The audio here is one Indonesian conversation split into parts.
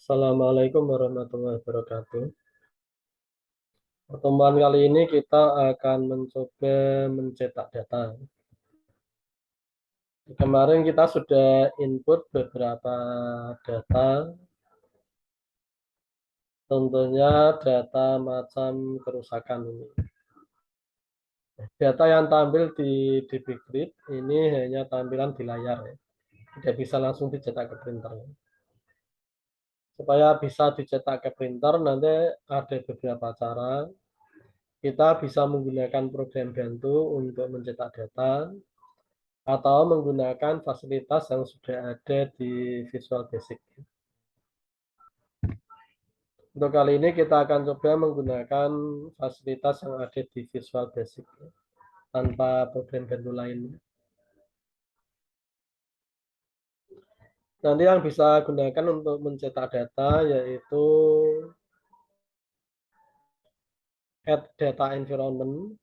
Assalamualaikum warahmatullahi wabarakatuh. Pertemuan kali ini kita akan mencoba mencetak data. Kemarin kita sudah input beberapa data, tentunya data macam kerusakan ini. Data yang tampil di DB-Grid ini hanya tampilan di layar, ya. Tidak bisa langsung dicetak ke printer. Supaya bisa dicetak ke printer, nanti ada beberapa cara. Kita bisa menggunakan program bantu untuk mencetak data, atau menggunakan fasilitas yang sudah ada di Visual Basic. Untuk kali ini kita akan coba menggunakan fasilitas yang ada di Visual Basic tanpa program bantu lain. Nanti yang bisa gunakan untuk mencetak data yaitu add data environment.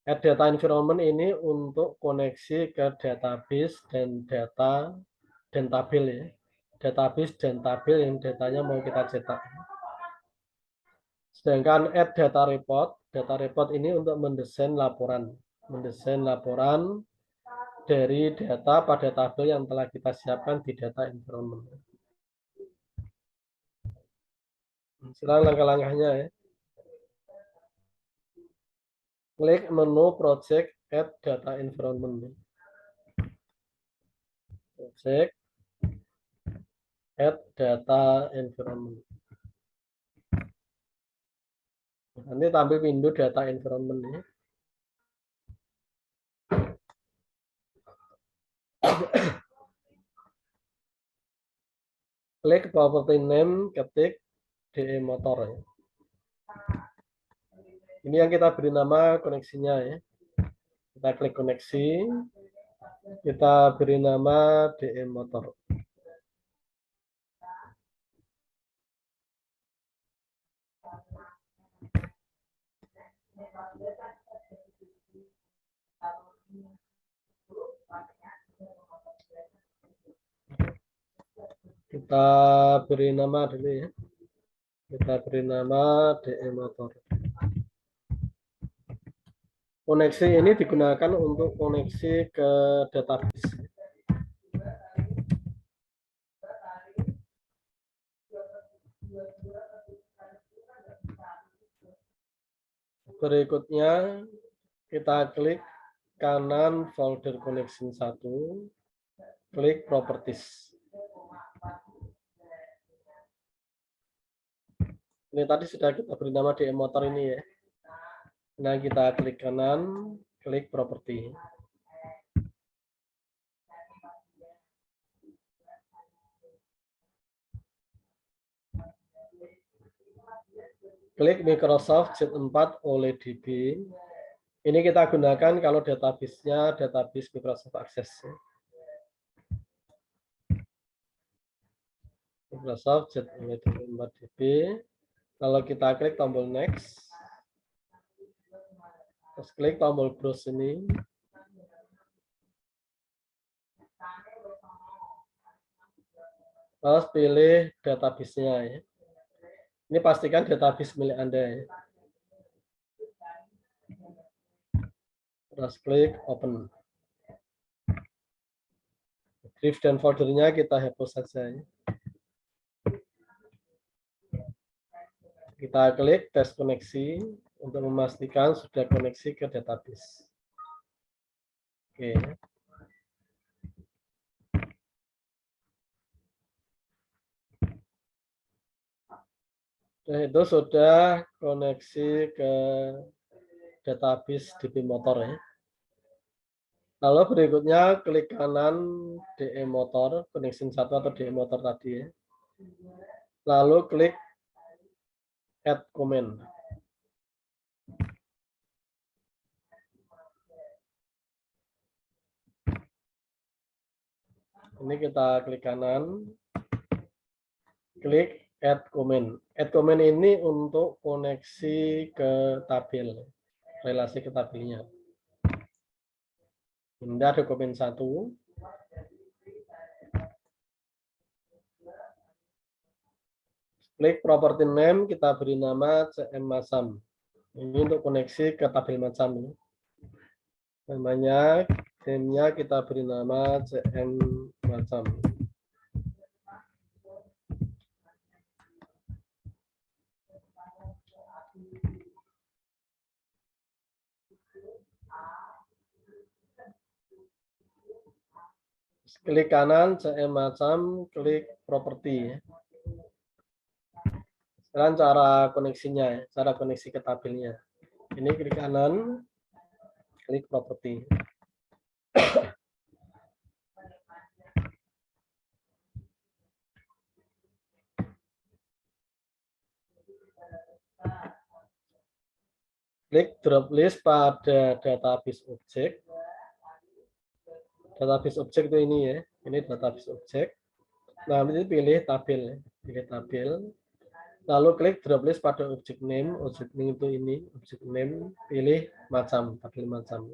Add data environment ini untuk koneksi ke database dan data dan tabel, ya. Database dan tabel yang datanya mau kita cetak. Sedangkan add data report ini untuk mendesain laporan dari data pada tabel yang telah kita siapkan di data environment. Sekarang langkah-langkahnya, ya. Klik menu project add data environment. Project add data environment. Nanti tampil window data environment, ya. Klik property name, ketik DE motor, ya. Ini yang kita beri nama koneksinya, ya. Kita klik koneksi, kita beri nama DE motor. Kita beri nama dulu, ya. Kita beri nama DE motor. Koneksi ini digunakan untuk koneksi ke database. Berikutnya kita klik kanan folder connection 1, klik properties. Ini tadi sudah kita beri nama DE motor ini, ya. Nah, kita klik kanan, klik property. Klik Microsoft Z4 OLEDB. Ini kita gunakan kalau database-nya database Microsoft Access. Microsoft Z4DB. Kalau kita klik tombol next, terus klik tombol browse ini. Terus pilih database-nya, ya. Ini pastikan database milik Anda, ya. Terus klik open. Drive dan foldernya kita hapus saja, ya. Kita klik tes koneksi untuk memastikan sudah koneksi ke database. Oke. Nah, itu sudah koneksi ke database DB motor, ya. Lalu berikutnya klik kanan DE motor, connection 1 atau DE motor tadi, ya. Lalu klik add comment. Ini kita klik kanan, klik add comment. Add comment ini untuk koneksi ke tabel, relasi ke tabelnya. Ini ada komen 1. Klik property name, kita beri nama CM Masam. Ini untuk koneksi ke tabel Masam. Namanya, name-nya kita beri nama CM Masam. Klik kanan, CM Masam, klik properti. Sekarang cara koneksinya, cara koneksi ke tabelnya. Ini klik kanan, klik properti. Klik drop list pada database objek. Database objek itu ini ya, ini database objek. Nah, ini pilih tabel, lalu klik drop list pada objek name itu ini, objek name, pilih macam, tabel macam.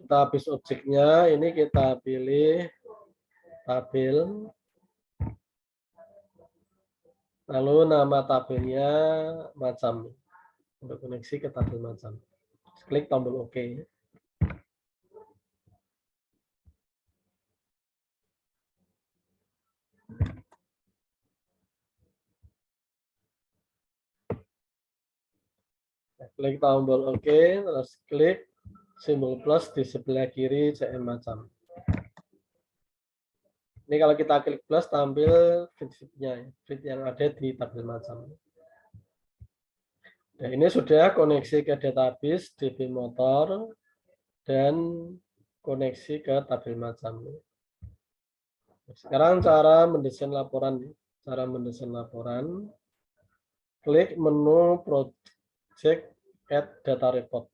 Database objeknya ini kita pilih tabel, lalu nama tabelnya macam, untuk koneksi ke tabel macam. Klik tombol OK. Klik tombol OK, terus klik simbol plus di sebelah kiri CM macam. Ini kalau kita klik plus tampil feed-nya, feed yang ada di tabel macam. Nah, ini sudah koneksi ke database DB motor dan koneksi ke tabel macam. Sekarang cara mendesain laporan. Cara mendesain laporan, klik menu project add data report.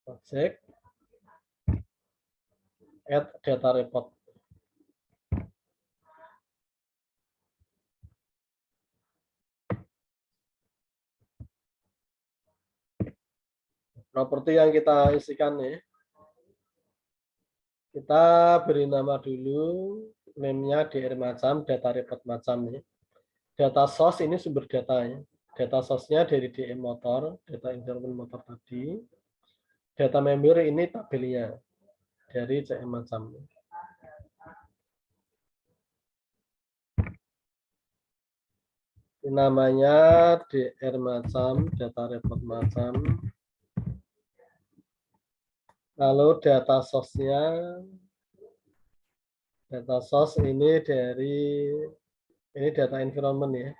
Project add data report. Properti yang kita isikan ya. Kita beri nama dulu, name-nya DR macam, data report macam ya. Data source ini sumber datanya. Data source-nya dari DM motor, data environment motor tadi. Data member ini tabelnya dari CM macam. Ini namanya DR macam, data report macam. Lalu data source-nya, data source ini dari, ini data environment ya.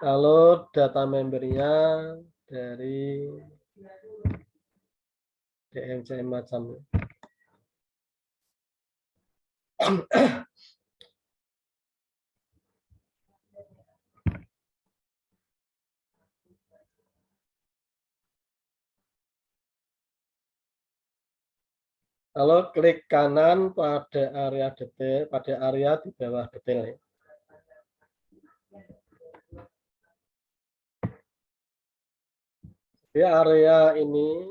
Lalu data membernya dari DMCM macam. Lalu klik kanan pada area detail, pada area di bawah detail. Di area ini,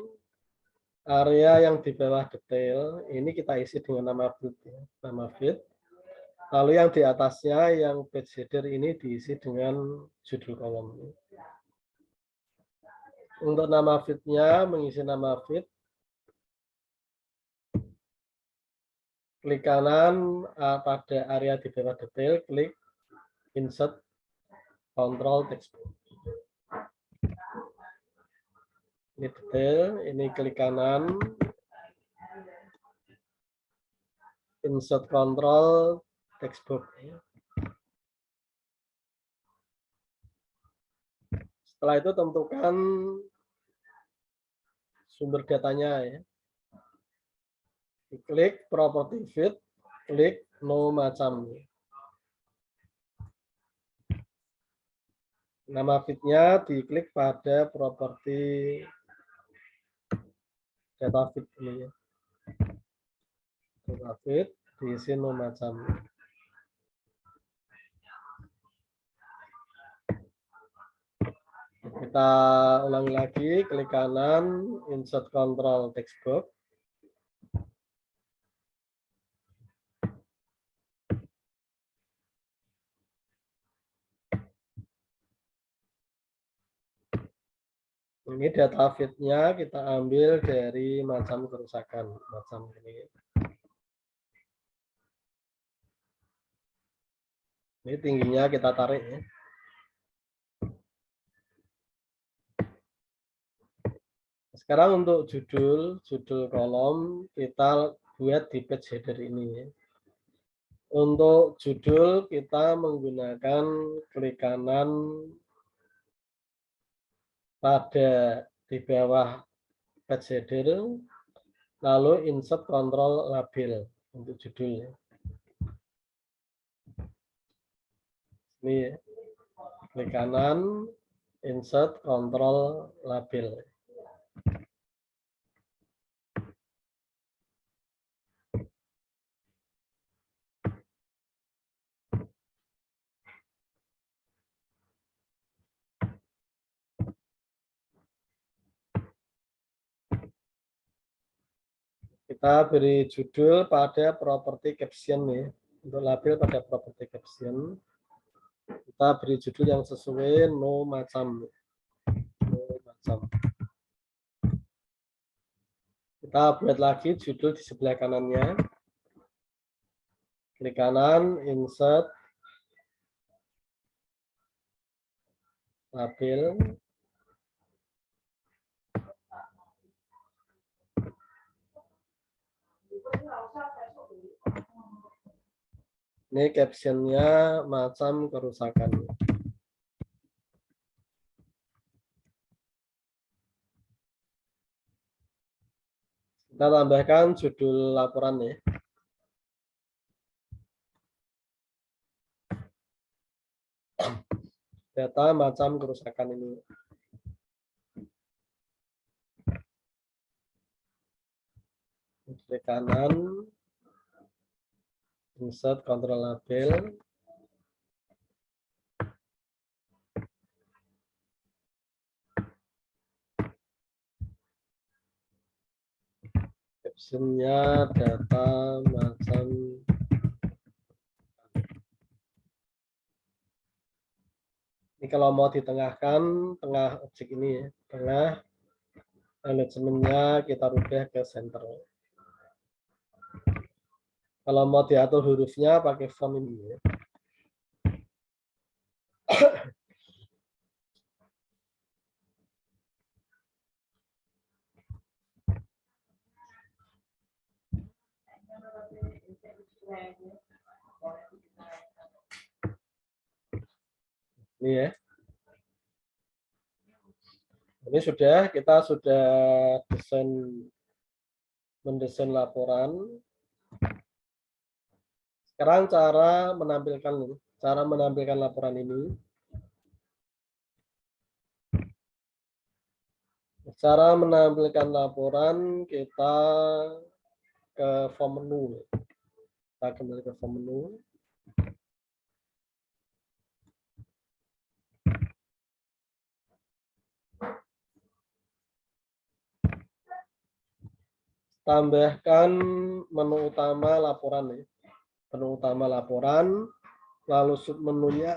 area yang di bawah detail, ini kita isi dengan nama feed. Ya. Nama feed. Lalu yang di atasnya, yang page header ini diisi dengan judul kolom. Untuk nama feed-nya, mengisi nama feed. Klik kanan pada area di bawah detail, klik insert control text. Ini detail, ini klik kanan, insert control textbook. Setelah itu tentukan sumber datanya ya. Klik property feed, klik no macam. Nama feed-nya diklik pada properti data feed ini ya. Data feed diisi no macam. Kita ulangi lagi, klik kanan, insert control text box. Ini data feed-nya kita ambil dari macam kerusakan, macam ini. Ini tingginya kita tarik ya. Sekarang untuk judul kolom kita buat di page header ini ya. Untuk judul kita menggunakan klik kanan pada di bawah page header, lalu insert control label untuk judulnya. Ini ya. Klik kanan, insert control label. Kita beri judul pada properti caption nih. Untuk label pada properti caption, kita beri judul yang sesuai no macam. No macam. Kita buat lagi judul di sebelah kanannya. Klik kanan, insert label. Ini captionnya macam kerusakan. Kita tambahkan judul laporan ya. Data macam kerusakan ini. Klik kanan, insert control label. Captionnya data macam. Ini kalau mau ditengahkan, tengah objek ini ya, tengah manajemennya kita rubah ke center. Kalau mau diatur hurufnya pakai font ini ya. Ini ya. Ini kita sudah mendesain laporan. Sekarang cara menampilkan laporan ini. Cara menampilkan laporan kita ke form menu. Kita kembali ke form menu. Tambahkan menu utama laporan ya. Menu utama laporan, lalu submenunya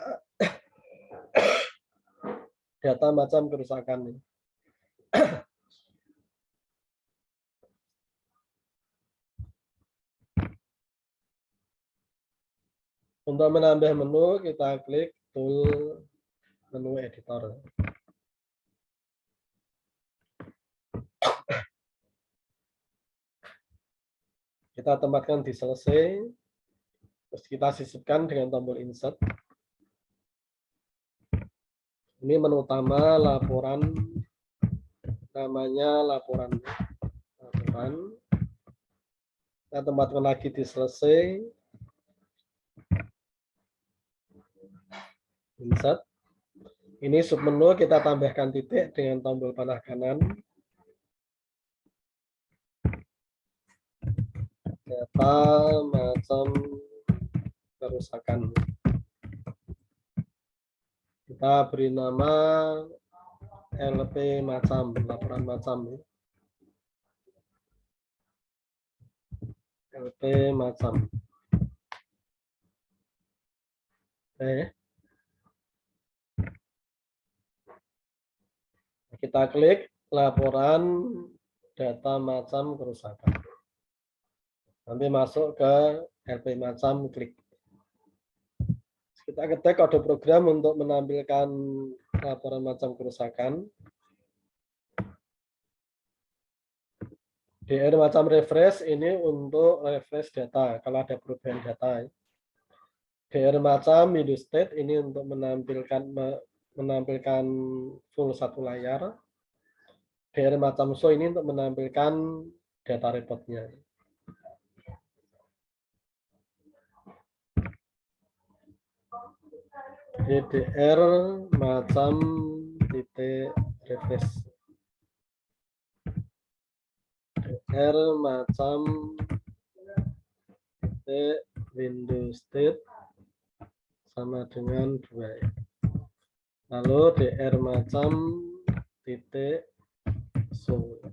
data macam kerusakan ya. Untuk menambah menu kita klik tool menu editor. Kita tempatkan di selesai. Terus kita sisipkan dengan tombol insert. Ini menu utama laporan, namanya laporan. Kita tempatkan lagi di selesai. Insert. Ini submenu kita tambahkan titik dengan tombol panah kanan. Data macam kerusakan. Kita beri nama LP macam, laporan macam. LP macam. Oke. Kita klik laporan data macam kerusakan. Nanti masuk ke LP macam, klik. Kita ketik kode program untuk menampilkan laporan macam kerusakan. DR macam refresh ini untuk refresh data kalau ada perubahan data. DR macam Windows state ini untuk menampilkan full satu layar. DR macam show ini untuk menampilkan data reportnya. DDR macam titik refresh. DDR macam titik Windows state sama dengan 2. Lalu DR macam titik show.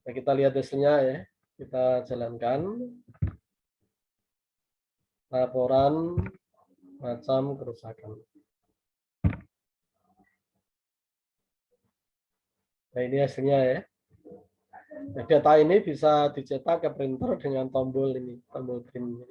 Nah, kita lihat hasilnya ya. Kita jalankan laporan macam kerusakan. Nah, ini hasilnya ya. Nah, data ini bisa dicetak ke printer dengan tombol ini, tombol print ini.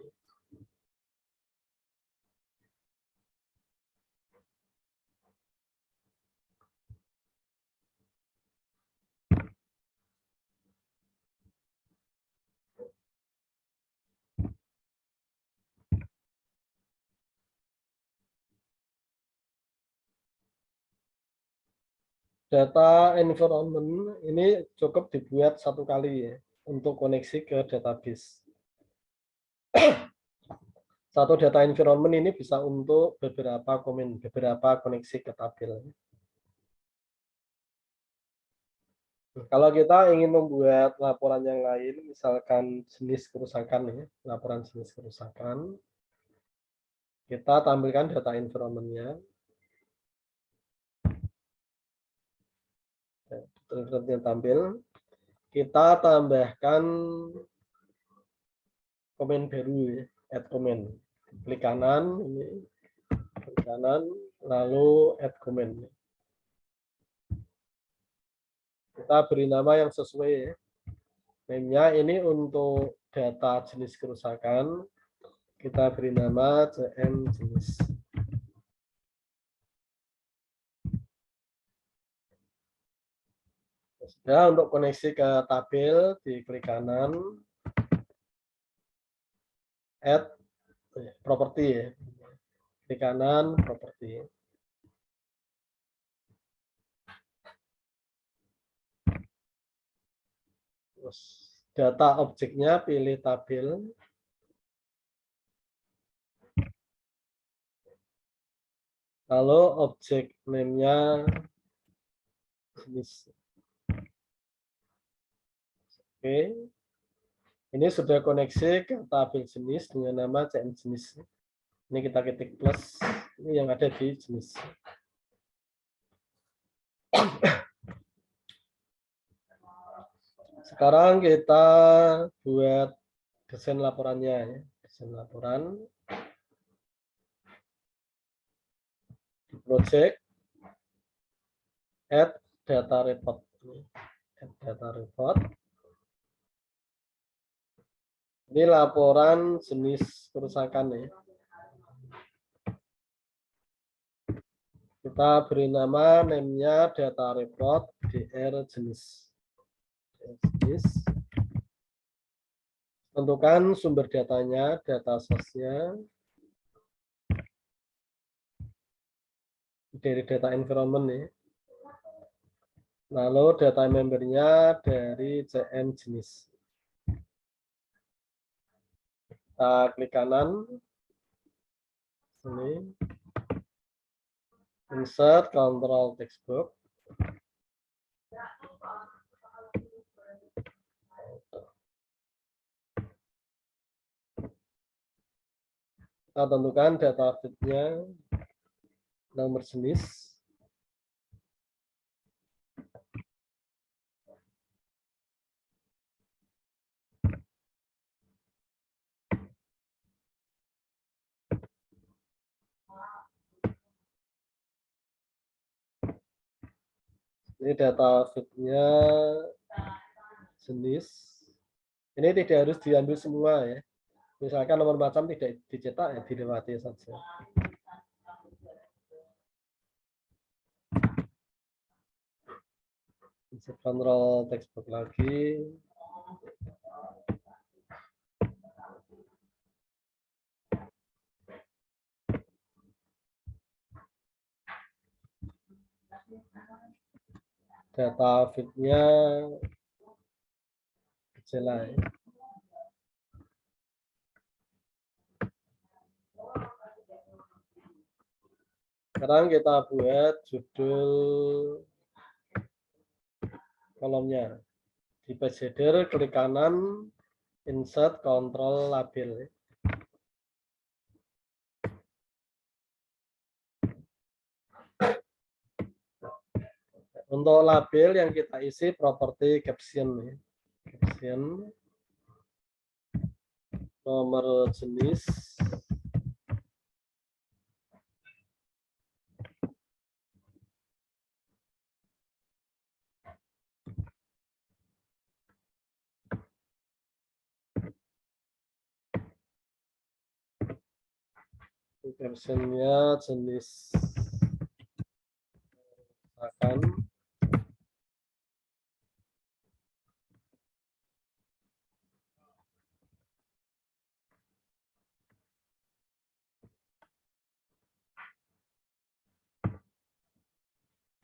Data environment ini cukup dibuat satu kali ya untuk koneksi ke database. Satu data environment ini bisa untuk beberapa koneksi ke tabel. Kalau kita ingin membuat laporan yang lain, misalkan jenis kerusakan ya, laporan jenis kerusakan, kita tampilkan data environment-nya. Yang tampil, kita tambahkan komen baru ya, add comment. Klik kanan ini, klik kanan, lalu add comment. Kita beri nama yang sesuai ya. Name-nya ini untuk data jenis kerusakan, kita beri nama CM jenis. Sudah, untuk koneksi ke tabel, diklik kanan, add property ya. Klik kanan, property. Terus data objeknya pilih tabel. Lalu objek name-nya jenis. Oke. Ini sudah koneksi ke tabel jenis dengan nama CM jenis. Ini kita ketik plus. Ini yang ada di jenis. Sekarang kita buat desain laporannya ya. Desain laporan. Di project. Add data report. Add data report. Ini laporan jenis kerusakan ya. Kita beri nama name-nya data report DR jenis. Tentukan sumber datanya, data source-nya dari data environment ya. Lalu data membernya dari CM jenis. Kita klik kanan, sini, insert control textbook. Kita tentukan data feed-nya, nomor jenis, ini data feed-nya jenis. Ini tidak harus diambil semua ya. Misalkan nomor macam tidak dicetak, ya dilewati saja. Bisa kontrol textbook lagi. Data feed-nya gejala ya. Sekarang kita buat judul kolomnya. Di page header, klik kanan, insert, kontrol label. Untuk label yang kita isi properti caption. Caption, nomor jenis, captionnya jenis akan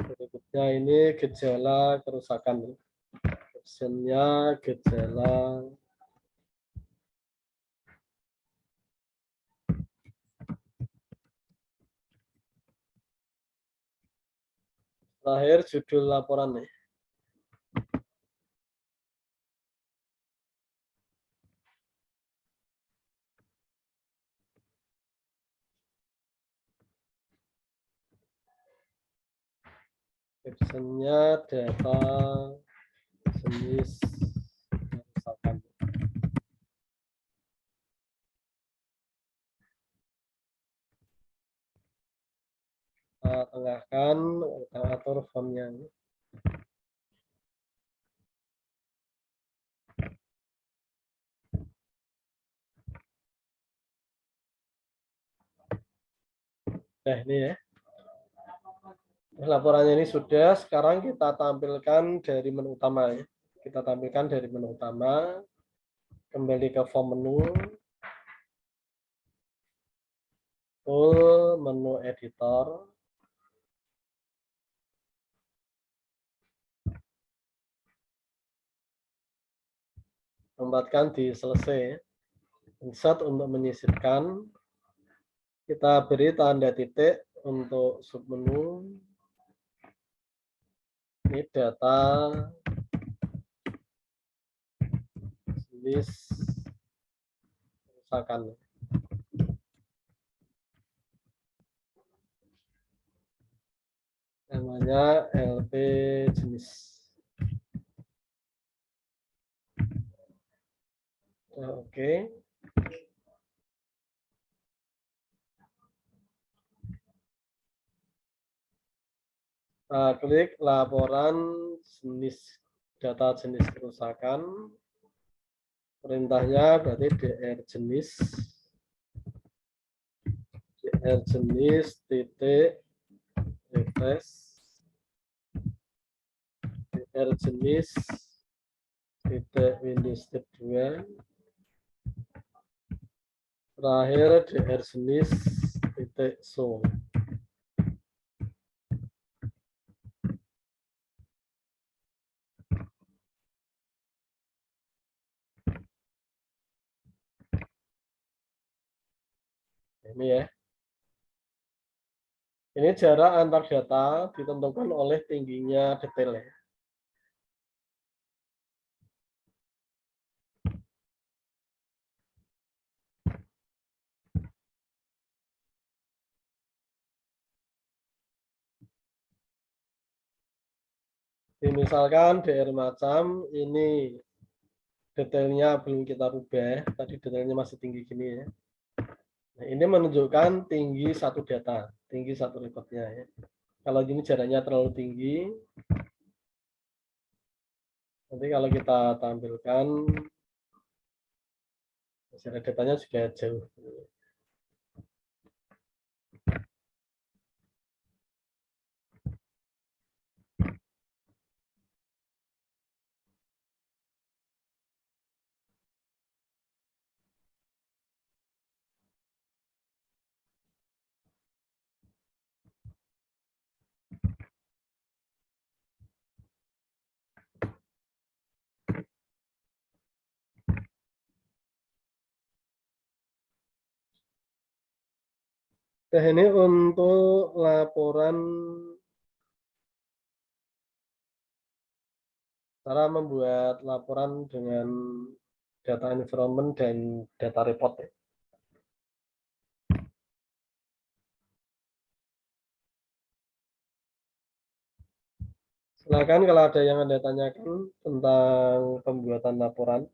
berikutnya ini gejala kerusakan. Captionnya gejala terakhir judul laporan nih. Captionnya data jenis kerusakan. Kita tengahkan, kita atur fontnya. Nah ini ya. Laporannya ini sudah, sekarang kita tampilkan dari menu utama ya. Kita tampilkan dari menu utama, kembali ke form menu, full menu editor, tempatkan di selesai, insert untuk menyisipkan, kita beri tanda titik untuk submenu, ini data jenis kerusakan. Namanya LP jenis. Oke. Nah, klik laporan jenis data jenis kerusakan. Perintahnya berarti dr jenis titik refresh, dr jenis titik Windows step 2, terakhir dr jenis titik show. Ini ya. Ini jarak antar data ditentukan oleh tingginya detail ya. Misalkan DR macam ini detailnya belum kita rubah, tadi detailnya masih tinggi gini ya. Nah, ini menunjukkan tinggi satu data, tinggi satu rekodnya ya. Kalau gini jaraknya terlalu tinggi, nanti kalau kita tampilkan jarak datanya juga jauh. Nah, ini untuk laporan cara membuat laporan dengan data environment dan data report ya. Silakan kalau ada yang Anda tanyakan tentang pembuatan laporan.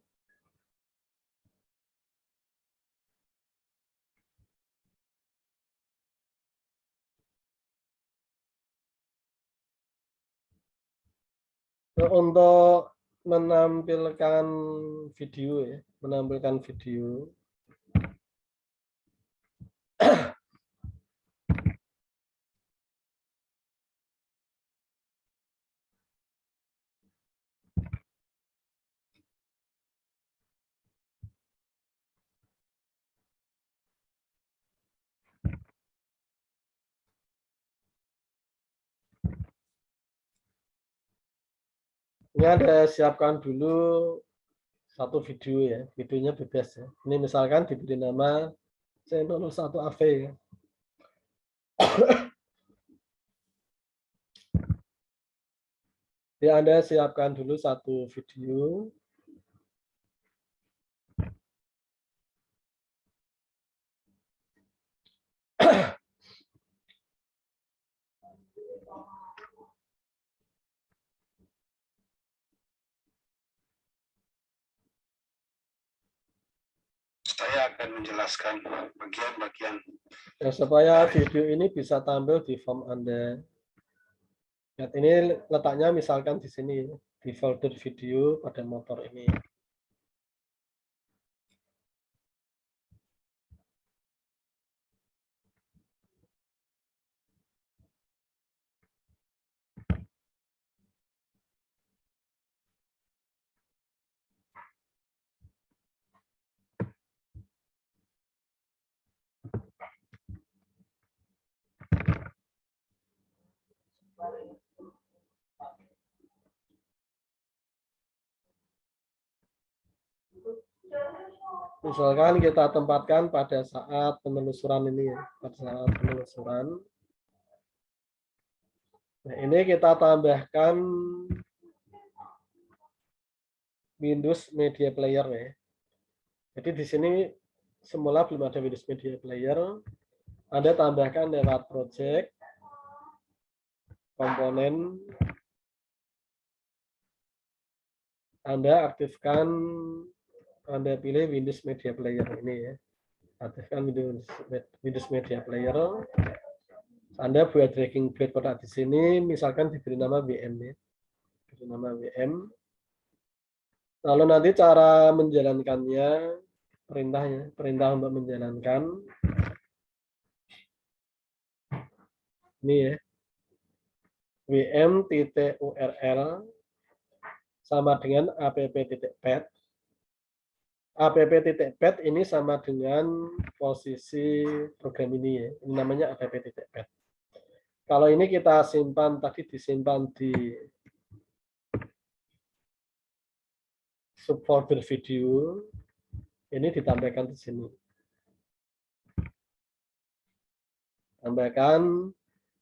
Untuk menampilkan video ya, menampilkan video. Ini ada siapkan dulu satu video ya, videonya bebas ya. Ini misalkan diberi nama C01 AV ya. Jadi Anda siapkan dulu satu video. Saya akan menjelaskan bagian-bagian. Ya, supaya video ini bisa tampil di form Anda. Lihat, ini letaknya misalkan di sini, di folder video pada motor ini. Misalkan kita tempatkan pada saat penelusuran ini ya, pada saat penelusuran. Nah, ini kita tambahkan Windows Media Player ya. Jadi di sini semula belum ada Windows Media Player. Anda tambahkan lewat project, komponen, Anda aktifkan, Anda pilih Windows Media Player ini ya. Aktifkan Windows Media Player. Anda buat dragging blade pada di sini, misalkan diberi nama WM ya. Diberi nama WM. Lalu nanti cara menjalankannya, perintahnya, perintah untuk menjalankan. Ini ya. WM.url sama dengan app.pad. app.pad ini sama dengan posisi program ini ya. Ini namanya app.pad. Kalau ini kita simpan, tadi disimpan di subfolder video, ini ditambahkan di sini. Tambahkan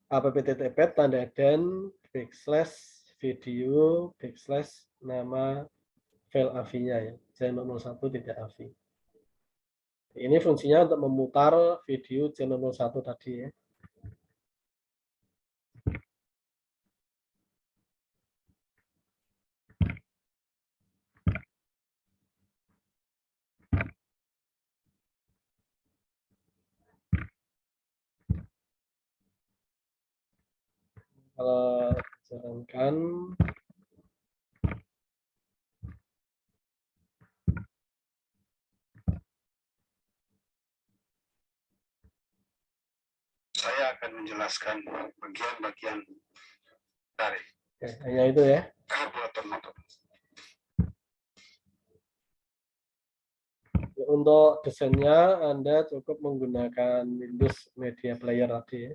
app.pad tanda dan /video /nama file AVI-nya ya, C01.AV. Ini fungsinya untuk memutar video C01 tadi ya. Kalau dijalankan, saya akan menjelaskan bagian-bagian dari hanya itu ya. karburator motor. Untuk desainnya Anda cukup menggunakan Windows Media Player tadi.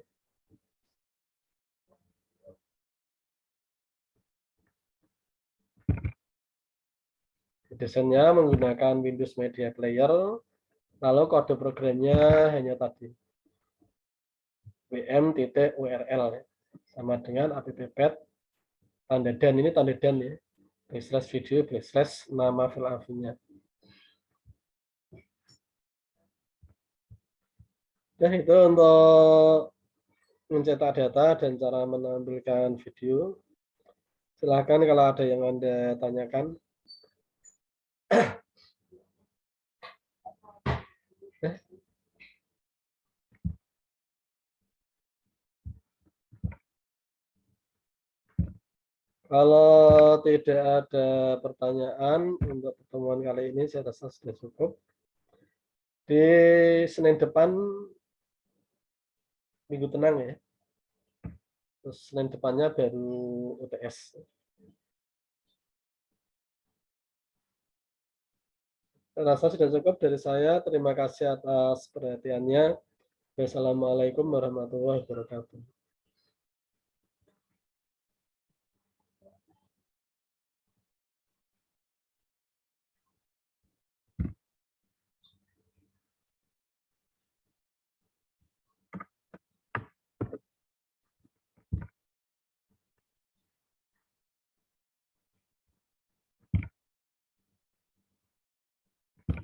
Desainnya menggunakan Windows Media Player, lalu kode programnya hanya tadi wm.url sama dengan apppath tanda dan, ini tanda dan ya, /video /nama file AV-nya. Nah, itu untuk mencetak data dan cara menampilkan video. Silahkan kalau ada yang Anda tanyakan. Kalau tidak ada pertanyaan untuk pertemuan kali ini, saya rasa sudah cukup. Di Senin depan, minggu tenang ya. Terus Senin depannya baru UTS. Saya rasa sudah cukup dari saya. Terima kasih atas perhatiannya. Wassalamualaikum warahmatullahi wabarakatuh.